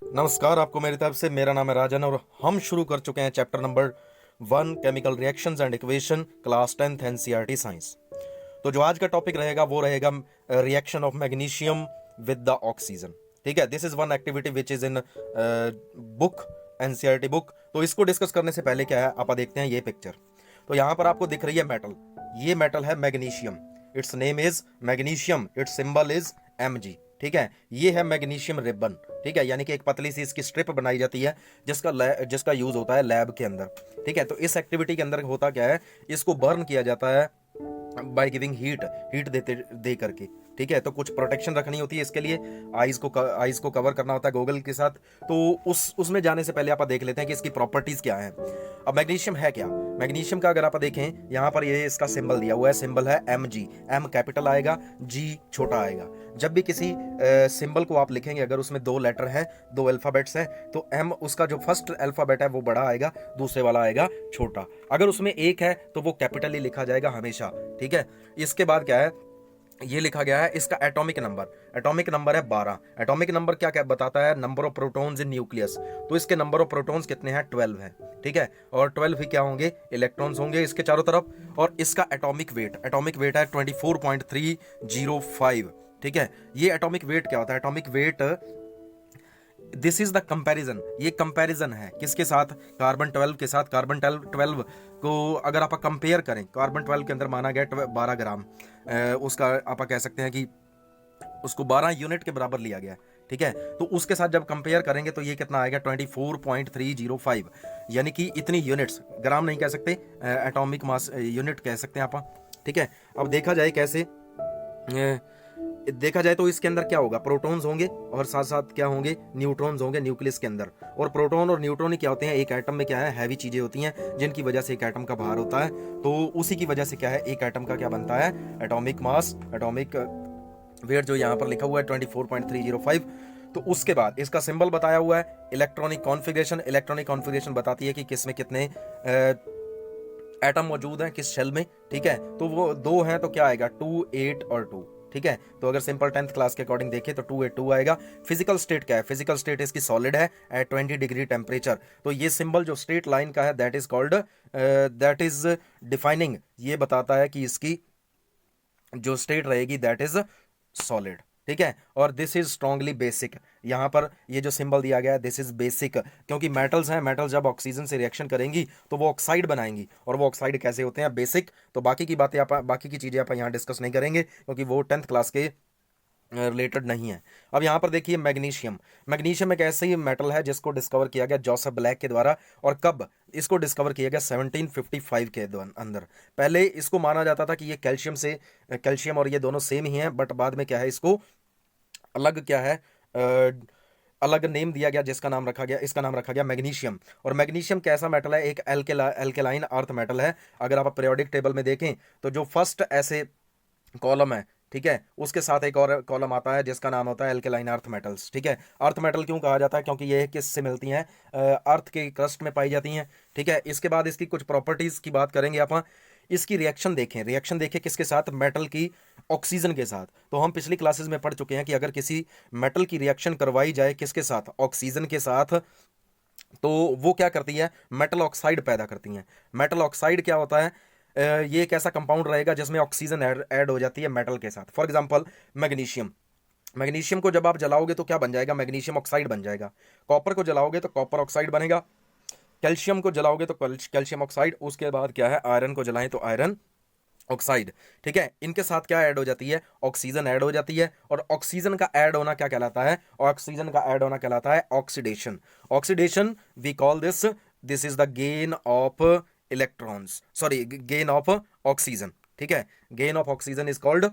नमस्कार आपको मेरी तरफ से। मेरा नाम है राजन और हम शुरू कर चुके हैं chapter number 1 chemical reactions and equation class 10th NCERT science. तो जो आज का टॉपिक रहेगा वो रहेगा reaction of magnesium with the oxygen. ठीक है, this is one activity which is in book, NCERT book. तो इसको डिस्कस करने से पहले क्या है आप देखते हैं ये पिक्चर। तो यहां पर आपको दिख रही है मेटल, ये मेटल है magnesium. It's name is magnesium, it's symbol is Mg। ठीक है, ये है मैग्नीशियम रिबन। ठीक है, यानी कि एक पतली सी इसकी स्ट्रिप बनाई जाती है जिसका यूज होता है लैब के अंदर। ठीक है, तो इस एक्टिविटी के अंदर होता क्या है, इसको बर्न किया जाता है बाय गिविंग हीट देते दे करके। ठीक है, तो कुछ प्रोटेक्शन रखनी होती है इसके लिए, आईज को कवर करना होता है गोगल के साथ। तो उसमें जाने से पहले आप देख लेते हैं कि इसकी प्रॉपर्टीज क्या है। अब मैग्नीशियम है क्या, मैग्नीशियम का अगर आप देखें यहाँ पर ये इसका सिंबल दिया हुआ है, सिंबल है Mg। M कैपिटल आएगा, G छोटा आएगा। जब भी किसी सिंबल को आप लिखेंगे अगर उसमें दो लेटर हैं, दो अल्फाबेट्स हैं, तो M उसका जो फर्स्ट अल्फाबेट है वो बड़ा आएगा, दूसरे वाला आएगा छोटा। अगर उसमें एक है तो वो कैपिटल ही लिखा जाएगा हमेशा। ठीक है, इसके बाद क्या है, ये लिखा गया है इसका एटॉमिक नंबर। एटॉमिक नंबर है 12। एटॉमिक नंबर क्या क्या बताता है, number of protons in nucleus. तो इसके नंबर ऑफ प्रोटॉन्स कितने हैं, 12 है। ठीक है, और 12 ही क्या होंगे, इलेक्ट्रॉन्स होंगे इसके चारों तरफ। और इसका एटॉमिक वेट है 24.305। ठीक है, ये एटॉमिक वेट क्या होता है, atomic weight, this is the comparison, ये कंपैरिजन है किसके साथ, कार्बन 12 के साथ। कार्बन 12 को अगर आप कंपेयर करें, कार्बन 12 के अंदर माना गया 12 ग्राम, उसका आप कह सकते हैं कि उसको 12 यूनिट के बराबर लिया गया। ठीक है, तो उसके साथ जब कंपेयर करेंगे तो ये कितना आएगा, 24.305, यानी कि इतनी यूनिट्स, ग्राम नहीं कह सकते, एटॉमिक मास यूनिट कह सकते हैं आप। ठीक है, अब देखा जाए कैसे, देखा जाए तो इसके अंदर क्या होगा, प्रोटॉन्स होंगे और साथ साथ क्या होंगे, न्यूट्रॉन्स होंगे न्यूक्लियस के अंदर। और प्रोटॉन और न्यूट्रॉन ही क्या होते हैं, एक एटम में क्या है, हैवी चीजें होती हैं जिनकी वजह से एक एटम का भार होता है। तो उसी की वजह से क्या है, एक एटम का क्या बनता है, एटॉमिक मास, एटॉमिक वेट जो यहाँ पर लिखा हुआ है 24.305। तो उसके बाद इसका सिंबल बताया हुआ है इलेक्ट्रॉनिक कॉन्फ़िगरेशन। इलेक्ट्रॉनिक कॉन्फ़िगरेशन बताती है कि किस में कितने एटम मौजूद हैं, किस शेल में। ठीक है, तो वो दो हैं तो क्या आएगा, 2, 8 और 2। ठीक है, तो अगर सिंपल 10th क्लास के अकॉर्डिंग देखें तो 2, 8, 2 आएगा। फिजिकल स्टेट क्या है, फिजिकल स्टेट इसकी सॉलिड है एट 20 डिग्री टेम्परेचर। तो ये सिंबल जो स्ट्रेट लाइन का है that is called, that is defining, ये बताता है कि इसकी जो स्टेट रहेगी दैट इज सॉलिड। ठीक है, और दिस इज स्ट्रांगली बेसिक। यहां पर ये जो सिंबल दिया गया है दिस इज बेसिक, क्योंकि मेटल्स हैं, मेटल जब ऑक्सीजन से रिएक्शन करेंगी तो वो ऑक्साइड बनाएंगी, और वो ऑक्साइड कैसे होते हैं, बेसिक। तो बाकी की बातें आप, बाकी की चीजें आप यहाँ डिस्कस नहीं करेंगे क्योंकि वो 10th क्लास के रिलेटेड नहीं है। अब यहाँ पर देखिए मैग्नीशियम। मैग्नीशियम एक ऐसे ही मेटल है जिसको डिस्कवर किया गया जोसेफ ब्लैक के द्वारा। और कब इसको डिस्कवर किया गया, 1755 के अंदर। पहले इसको माना जाता था कि ये कैल्शियम से, कैल्शियम और ये दोनों सेम ही हैं, बट बाद में क्या है, इसको अलग क्या है, अलग नेम दिया गया, जिसका नाम रखा गया, इसका नाम रखा गया मैग्नीशियम। और मैग्नीशियम कैसा मेटल है, एक एल्केलाइन अर्थ मेटल है। अगर आप पीरियोडिक टेबल में देखें तो जो फर्स्ट ऐसे कॉलम है, ठीक है, उसके साथ एक और कॉलम आता है जिसका नाम होता है एल्केलाइन अर्थ मेटल्स। ठीक है, अर्थ मेटल क्यों कहा जाता है, क्योंकि ये किससे मिलती हैं, अर्थ के क्रस्ट में पाई जाती हैं। ठीक है, इसके बाद इसकी कुछ प्रॉपर्टीज की बात करेंगे आप। इसकी रिएक्शन देखें, रिएक्शन देखें किसके साथ, मेटल की ऑक्सीजन के साथ। तो हम पिछली क्लासेस में पढ़ चुके हैं कि अगर किसी मेटल की रिएक्शन करवाई जाए किसके साथ, ऑक्सीजन के साथ, तो वो क्या करती है, मेटल ऑक्साइड पैदा करती हैं। मेटल ऑक्साइड क्या होता है, ये एक ऐसा कंपाउंड रहेगा जिसमें ऑक्सीजन ऐड हो जाती है मेटल के साथ। फॉर एग्जांपल मैग्नीशियम, मैग्नीशियम को जब आप जलाओगे तो क्या बन जाएगा, मैग्नीशियम ऑक्साइड बन जाएगा। कॉपर को जलाओगे तो कॉपर ऑक्साइड बनेगा। कैल्शियम को जलाओगे तो कैल्शियम ऑक्साइड। उसके बाद क्या है, आयरन को जलाएं तो आयरन ऑक्साइड। ठीक है, इनके साथ क्या ऐड हो जाती है, ऑक्सीजन ऐड हो जाती है। और ऑक्सीजन का ऐड होना क्या कहलाता है, ऑक्सीजन का ऐड होना कहलाता है oxidation. Oxidation we call this, this is the gain of electrons, sorry gain of oxygen. ठीक है, gain of oxygen is called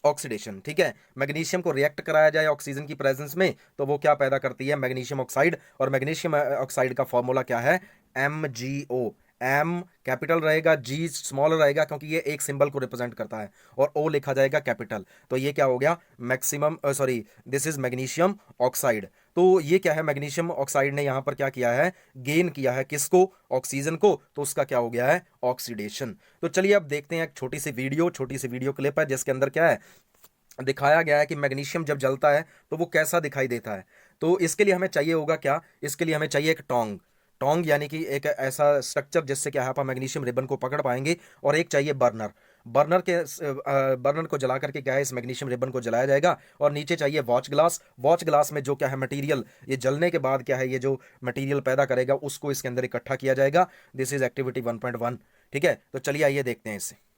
oxidation. ठीक है, मैग्नीशियम को रिएक्ट कराया जाए ऑक्सीजन की प्रेजेंस में तो वो क्या पैदा करती है, मैग्नीशियम ऑक्साइड। और मैग्नीशियम ऑक्साइड का फॉर्मूला क्या है, MgO। एम कैपिटल रहेगा, जी स्मॉल रहेगा क्योंकि ये एक सिंबल को रिप्रेजेंट करता है, और ओ लिखा जाएगा कैपिटल। तो ये क्या हो गया, maximum, sorry this is magnesium oxide. तो ये क्या है, मैग्नीशियम ऑक्साइड ने यहां पर क्या किया है, गेन किया है किसको, ऑक्सीजन को। तो उसका क्या हो गया है, ऑक्सीडेशन। तो चलिए अब देखते हैं एक छोटी सी वीडियो क्लिप है जिसके अंदर क्या है, दिखाया गया है कि मैग्नीशियम जब जलता है तो वो कैसा दिखाई देता है। तो इसके लिए हमें चाहिए होगा क्या, इसके लिए हमें चाहिए एक टोंग। टोंग यानी कि एक ऐसा स्ट्रक्चर जिससे क्या है आप मैग्नीशियम रिबन को पकड़ पाएंगे। और एक चाहिए बर्नर। बर्नर को जला करके क्या है इस मैग्नीशियम रिबन को जलाया जाएगा। और नीचे चाहिए वॉच ग्लास। वॉच ग्लास में जो क्या है मटेरियल, ये जलने के बाद क्या है ये जो मटेरियल पैदा करेगा उसको इसके अंदर इकट्ठा किया जाएगा। This is activity 1.1। ठीक है, तो चलिए आइए देखते हैं इसे।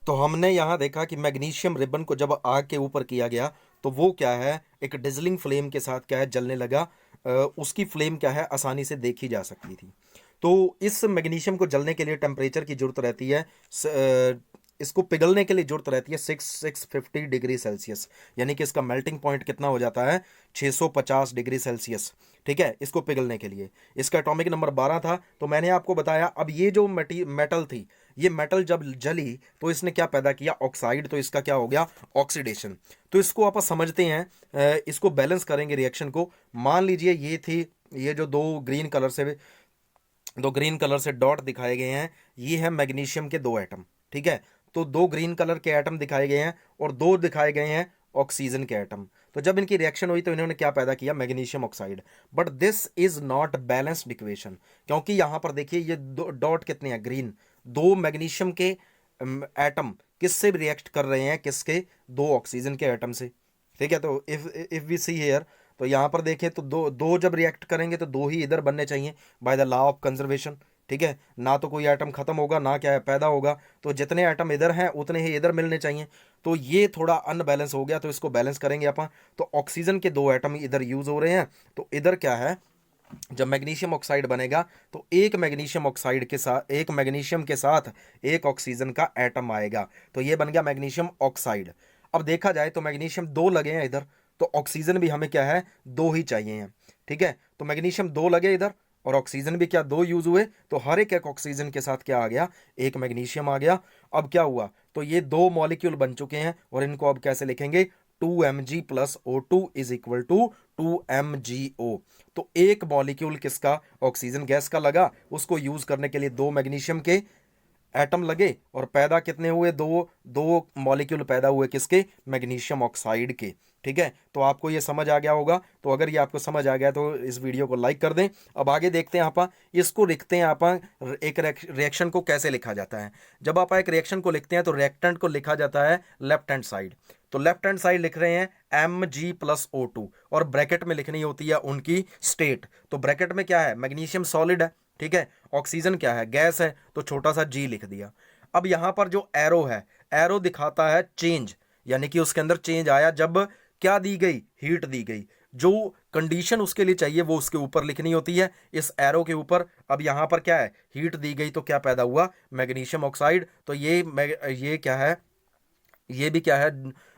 तो हमने यहाँ देखा कि मैग्नीशियम रिबन को जब आग के ऊपर किया गया तो वो क्या है एक डिजलिंग फ्लेम के साथ क्या है जलने लगा। उसकी फ्लेम क्या है आसानी से देखी जा सकती थी। तो इस मैग्नीशियम को जलने के लिए टेम्परेचर की जरूरत रहती है, इसको पिघलने के लिए जरूरत रहती है 650 डिग्री सेल्सियस। यानी कि इसका मेल्टिंग पॉइंट कितना हो जाता है 650 डिग्री सेल्सियस। ठीक है, इसको पिघलने के लिए इसका एटॉमिक नंबर 12 था। तो मैंने आपको बताया अब ये जो मेटल थी, ये मेटल जब जली तो इसने क्या पैदा किया ऑक्साइड। तो इसका क्या हो गया ऑक्सीडेशन। तो इसको आप समझते हैं, इसको बैलेंस करेंगे रिएक्शन को। मान लीजिए ये थी, ये जो दो ग्रीन कलर से डॉट दिखाए गए हैं, ये है मैग्नीशियम के दो एटम। ठीक है, तो दो ग्रीन कलर के एटम दिखाए गए हैं और दो दिखाए गए हैं ऑक्सीजन के एटम। तो जब इनकी रिएक्शन हुई तो इन्होंने क्या पैदा किया magnesium oxide. But this is not balanced equation, क्योंकि यहां पर देखिए ये दो डॉट कितने हैं ग्रीन। दो मैग्नीशियम के एटम किससे रिएक्ट कर रहे हैं, किसके, दो ऑक्सीजन के एटम से। ठीक है, तो इफ वी सी हेयर, तो यहां पर देखें तो दो दो जब रिएक्ट करेंगे तो दो ही इधर बनने चाहिए by the law of conservation. ठीक है, ना तो कोई एटम खत्म होगा ना क्या है पैदा होगा। तो जितने एटम इधर हैं उतने ही इधर मिलने चाहिए। तो ये थोड़ा अनबैलेंस हो गया, तो इसको बैलेंस करेंगे अपन। तो ऑक्सीजन के दो एटम इधर यूज हो रहे हैं। तो इधर क्या है, जब मैग्नीशियम ऑक्साइड बनेगा तो एक मैग्नीशियम ऑक्साइड के साथ, एक मैग्नीशियम के साथ एक ऑक्सीजन का एटम आएगा। तो ये बन गया मैग्नीशियम ऑक्साइड। अब देखा जाए तो मैग्नीशियम दो लगे हैं इधर, तो ऑक्सीजन भी हमें क्या है दो ही चाहिए हैं। ठीक है, तो मैग्नीशियम दो लगे इधर और ऑक्सीजन भी क्या दो यूज हुए। तो हर एक ऑक्सीजन के साथ क्या आ गया एक मैग्नीशियम आ गया। अब क्या हुआ, तो ये दो मॉलिक्यूल बन चुके हैं और इनको अब कैसे लिखेंगे 2Mg plus O2 is equal to 2MgO। तो एक मॉलिक्यूल किसका ऑक्सीजन गैस का लगा, उसको यूज करने के लिए दो मैग्नीशियम के एटम लगे और पैदा कितने हुए दो दो मॉलिक्यूल पैदा हुए किसके मैग्नीशियम ऑक्साइड के। ठीक है, तो आपको ये समझ आ गया होगा। तो अगर ये आपको समझ आ गया तो इस वीडियो को लाइक कर दें। अब आगे देखते हैं आप इसको लिखते हैं आप एक रिएक्शन को कैसे लिखा जाता है। जब आप एक रिएक्शन को लिखते हैं तो रिएक्टेंट को लिखा जाता है लेफ्ट हैंड साइड। तो लेफ्ट हैंड साइड लिख रहे हैं Mg प्लस O2 और ब्रैकेट में लिखनी होती है उनकी स्टेट। तो ब्रैकेट में क्या है मैग्नीशियम सॉलिड है। ठीक है, ऑक्सीजन क्या है गैस है, तो छोटा सा G लिख दिया। अब यहां पर जो एरो है, एरो दिखाता है चेंज, यानी कि उसके अंदर चेंज आया जब क्या दी गई हीट दी गई। जो कंडीशन उसके लिए चाहिए वो उसके ऊपर लिखनी होती है इस एरो के ऊपर। अब यहां पर क्या है हीट दी गई तो क्या पैदा हुआ मैग्नीशियम ऑक्साइड। तो ये क्या है, ये भी क्या है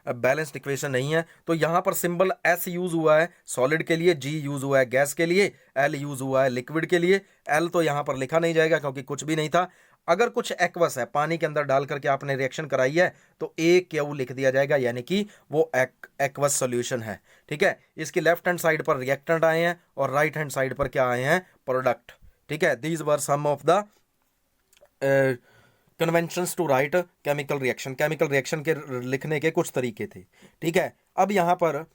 बैलेंस्ड इक्वेशन नहीं है। तो यहां पर सिंबल एस यूज हुआ है सॉलिड के लिए, जी यूज हुआ है गैस के लिए, एल यूज हुआ है लिक्विड के लिए। एल तो यहां पर लिखा नहीं जाएगा क्योंकि कुछ भी नहीं था। अगर कुछ एक्वस है पानी के अंदर डाल करके आपने रिएक्शन कराई है तो ए क्यू लिख दिया जाएगा, यानी कि वो एक्वस सॉल्यूशन है। ठीक है, इसकी लेफ्ट हैंड साइड पर रिएक्टेंट आए हैं और राइट हैंड साइड पर क्या आए हैं प्रोडक्ट। ठीक है, these were some of the conventions to write chemical reaction. Chemical reaction के लिखने के कुछ तरीके थे। ठीक है, अब यहां पर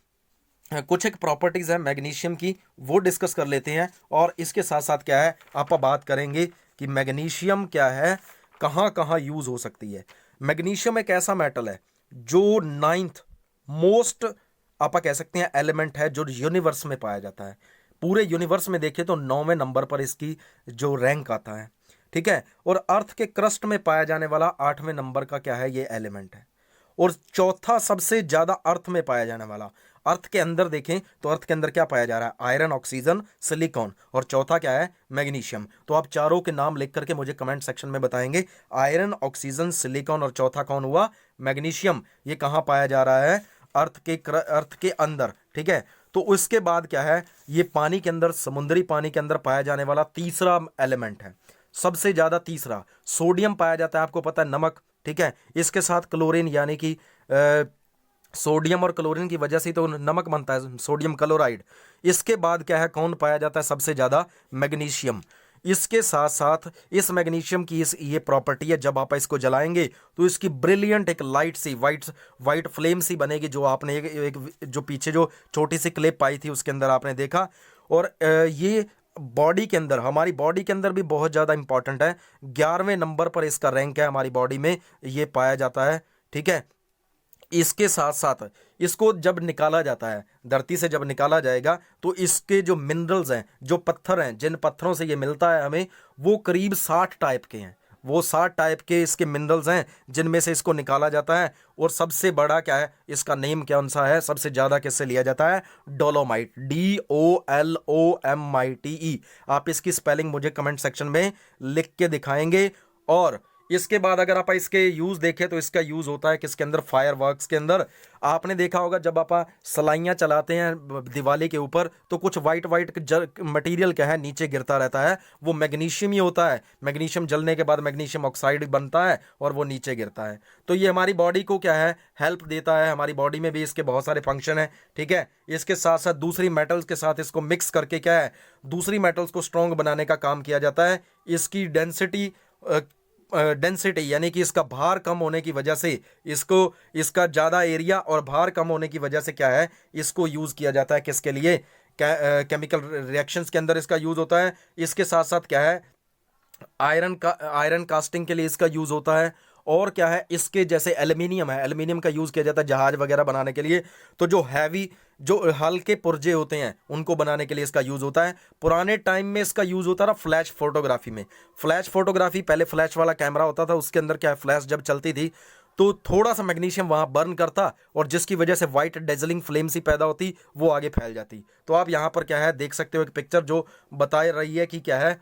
कुछ एक प्रॉपर्टीज है मैग्नीशियम की वो डिस्कस कर लेते हैं। और इसके साथ साथ क्या है आप बात करेंगे कि मैग्नीशियम क्या है कहां कहां यूज हो सकती है। मैग्नीशियम एक ऐसा मेटल है जो नाइन्थ मोस्ट आप कह सकते हैं एलिमेंट है जो यूनिवर्स में पाया जाता है। पूरे यूनिवर्स में देखें तो 9वें नंबर पर इसकी जो रैंक आता है। ठीक है, और अर्थ के क्रस्ट में पाया जाने वाला 8वें नंबर का क्या है ये एलिमेंट है। और चौथा सबसे ज्यादा अर्थ में पाया जाने वाला, अर्थ के अंदर देखें तो अर्थ के अंदर क्या पाया जा रहा है आयरन ऑक्सीजन सिलिकॉन, और चौथा क्या है मैग्नीशियम। तो आप चारों के नाम लिख करके मुझे कमेंट सेक्शन में बताएंगे आयरन ऑक्सीजन सिलिकॉन और चौथा कौन हुआ मैग्नीशियम। ये कहां पाया जा रहा है अर्थ के अंदर। ठीक है, तो उसके बाद क्या है ये पानी के अंदर, समुद्री पानी के अंदर पाया जाने वाला तीसरा एलिमेंट है। सबसे ज़्यादा तीसरा सोडियम पाया जाता है, आपको पता है नमक, ठीक है। इसके साथ क्लोरीन, यानी कि सोडियम और क्लोरीन की वजह से तो नमक बनता है, सोडियम क्लोराइड। इसके बाद क्या है, कौन पाया जाता है सबसे ज़्यादा, मैग्नीशियम। इसके साथ साथ इस मैग्नीशियम की ये प्रॉपर्टी है, जब आप इसको जलाएंगे तो इसकी ब्रिलियंट एक लाइट सी वाइट फ्लेम सी बनेगी, जो आपने एक जो पीछे जो छोटी सी क्लिप पाई थी उसके अंदर आपने देखा। और ये बॉडी के अंदर, हमारी बॉडी के अंदर भी बहुत ज़्यादा इंपॉर्टेंट है, 11वें नंबर पर इसका रैंक है हमारी बॉडी में, ये पाया जाता है, ठीक है। इसके साथ साथ इसको जब निकाला जाता है, धरती से जब निकाला जाएगा, तो इसके जो मिनरल्स हैं, जो पत्थर हैं, जिन पत्थरों से ये मिलता है हमें, वो करीब 60 टाइप के हैं। वो 60 टाइप के इसके मिनरल्स हैं जिनमें से इसको निकाला जाता है। और सबसे बड़ा क्या है, इसका नेम क्या सा है, सबसे ज़्यादा किससे लिया जाता है, डोलोमाइट, DOLOMITE। आप इसकी स्पेलिंग मुझे कमेंट सेक्शन में लिख के दिखाएंगे। और इसके बाद अगर आप इसके यूज़ देखें तो इसका यूज़ होता है किसके अंदर, फायर वर्क्स के अंदर। आपने देखा होगा जब आप सलाइयाँ चलाते हैं दिवाली के ऊपर, तो कुछ वाइट मटेरियल क्या है नीचे गिरता रहता है, वो मैग्नीशियम ही होता है। मैग्नीशियम जलने के बाद मैग्नीशियम ऑक्साइड बनता है और वो नीचे गिरता है। तो ये हमारी बॉडी को क्या है, हेल्प देता है। हमारी बॉडी में भी इसके बहुत सारे फंक्शन हैं, ठीक है। इसके साथ साथ दूसरी मेटल्स के साथ इसको मिक्स करके क्या है, दूसरी मेटल्स को स्ट्रॉन्ग बनाने का काम किया जाता है। इसकी डेंसिटी यानी कि इसका भार कम होने की वजह से इसका ज़्यादा एरिया और भार कम होने की वजह से क्या है, इसको यूज़ किया जाता है किसके लिए, केमिकल रिएक्शंस के अंदर इसका यूज़ होता है। इसके साथ साथ क्या है, आयरन कास्टिंग के लिए इसका यूज़ होता है। और क्या है, इसके जैसे एल्युमिनियम है, एल्युमिनियम का यूज़ किया जाता है जहाज वगैरह बनाने के लिए। तो जो हल्के पुर्जे होते हैं उनको बनाने के लिए इसका यूज़ होता है। पुराने टाइम में इसका यूज़ होता था फ्लैश फोटोग्राफी में। फ्लैश फोटोग्राफी, पहले फ्लैश वाला कैमरा होता था, उसके अंदर क्या है, फ्लैश जब चलती थी तो थोड़ा सा मैग्नीशियम वहाँ बर्न करता और जिसकी वजह से वाइट डेजलिंग फ्लेम सी पैदा होती, वो आगे फैल जाती। तो आप यहाँ पर क्या है देख सकते हो एक पिक्चर जो बता रही है कि क्या है,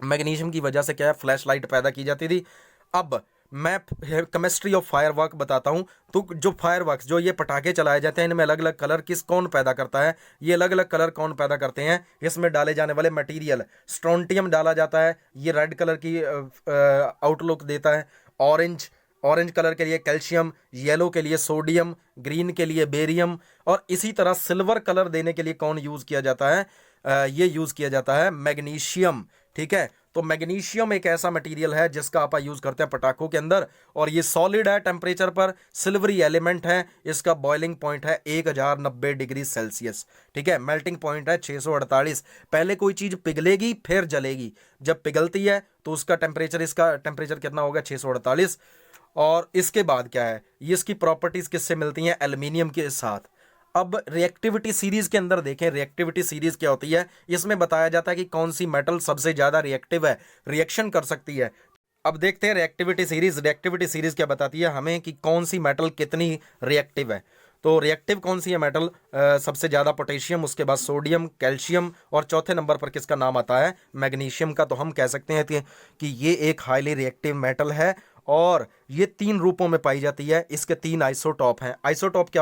मैग्नीशियम की वजह से क्या है, फ्लैश लाइट पैदा की जाती थी। अब मैं केमिस्ट्री ऑफ फायर वर्क बताता हूँ। तो जो फायर वर्क, जो ये पटाखे चलाए जाते हैं, इनमें अलग अलग कलर कौन पैदा करता है, ये अलग अलग कलर कौन पैदा करते हैं, इसमें डाले जाने वाले मटेरियल, स्ट्रोंटियम डाला जाता है, ये रेड कलर की आउटलुक देता है। ऑरेंज कलर के लिए कैल्शियम, येलो के लिए सोडियम, ग्रीन के लिए बेरियम। और इसी तरह सिल्वर कलर देने के लिए कौन यूज़ किया जाता है, ये यूज़ किया जाता है मैग्नीशियम, ठीक है। तो मैग्नीशियम एक ऐसा मटेरियल है जिसका आप यूज़ करते हैं पटाखों के अंदर, और ये सॉलिड है टेम्परेचर पर, सिल्वरी एलिमेंट है। इसका बॉइलिंग पॉइंट है 1090 डिग्री सेल्सियस, ठीक है। मेल्टिंग पॉइंट है 648। पहले कोई चीज़ पिघलेगी फिर जलेगी, जब पिघलती है तो उसका टेम्परेचर, इसका टेम्परेचर कितना होगा, 648। और इसके बाद क्या है, ये इसकी प्रॉपर्टीज़ किससे मिलती हैं, एल्युमिनियम के साथ। अब रिएक्टिविटी सीरीज के अंदर देखें, रिएक्टिविटी सीरीज क्या होती है, इसमें बताया जाता है कि कौन सी मेटल सबसे ज़्यादा रिएक्टिव है, रिएक्शन कर सकती है। अब देखते हैं रिएक्टिविटी सीरीज क्या बताती है हमें कि कौन सी मेटल कितनी रिएक्टिव है। तो रिएक्टिव कौन सी है मेटल, सबसे ज़्यादा पोटेशियम, उसके बाद सोडियम, कैल्शियम, और चौथे नंबर पर किसका नाम आता है, मैग्नीशियम का। तो हम कह सकते हैं कि ये एक हाईली रिएक्टिव मेटल है और ये 3 रूपों में पाई जाती है। इसके 3 आइसोटॉप हैं। आइसोटॉप क्या